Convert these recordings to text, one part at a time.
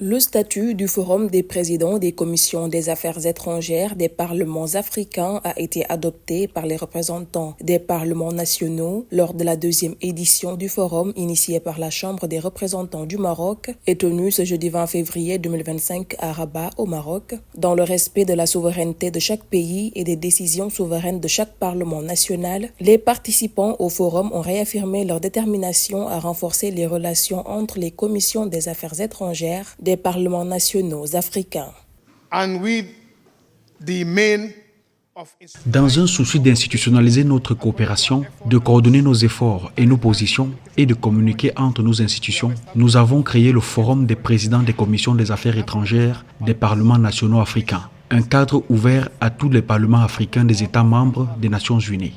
Le statut du Forum des présidents des commissions des affaires étrangères des parlements africains a été adopté par les représentants des parlements nationaux lors de la deuxième édition du forum initié par la Chambre des représentants du Maroc et tenue ce jeudi 20 février 2025 à Rabat au Maroc. Dans le respect de la souveraineté de chaque pays et des décisions souveraines de chaque parlement national, les participants au forum ont réaffirmé leur détermination à renforcer les relations entre les commissions des affaires étrangères des parlements nationaux africains. Dans un souci d'institutionnaliser notre coopération, de coordonner nos efforts et nos positions et de communiquer entre nos institutions, nous avons créé le Forum des présidents des commissions des affaires étrangères des parlements nationaux africains, un cadre ouvert à tous les parlements africains des États membres des Nations Unies.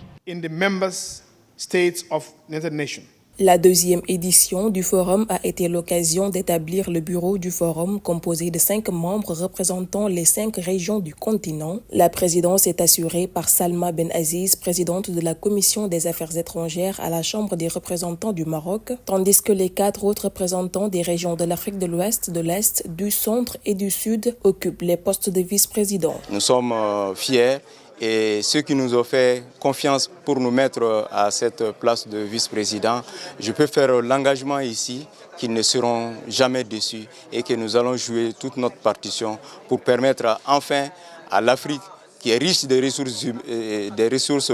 La deuxième édition du forum a été l'occasion d'établir le bureau du forum composé de 5 membres représentant les 5 régions du continent. La présidence est assurée par Salma Ben Aziz, présidente de la Commission des affaires étrangères à la Chambre des représentants du Maroc, tandis que les 4 autres représentants des régions de l'Afrique de l'Ouest, de l'Est, du Centre et du Sud occupent les postes de vice-président. Nous sommes fiers. Et ceux qui nous ont fait confiance pour nous mettre à cette place de vice-président, je peux faire l'engagement ici qu'ils ne seront jamais déçus et que nous allons jouer toute notre partition pour permettre enfin à l'Afrique, qui est riche des ressources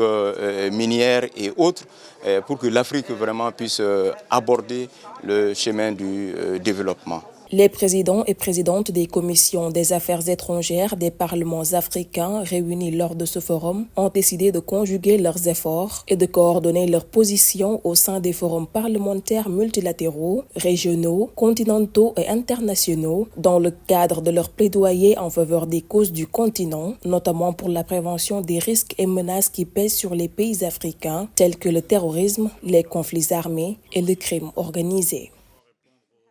minières et autres, pour que l'Afrique vraiment puisse aborder le chemin du développement. Les présidents et présidentes des commissions des affaires étrangères des parlements africains réunis lors de ce forum ont décidé de conjuguer leurs efforts et de coordonner leurs positions au sein des forums parlementaires multilatéraux, régionaux, continentaux et internationaux dans le cadre de leur plaidoyer en faveur des causes du continent, notamment pour la prévention des risques et menaces qui pèsent sur les pays africains tels que le terrorisme, les conflits armés et le crime organisé.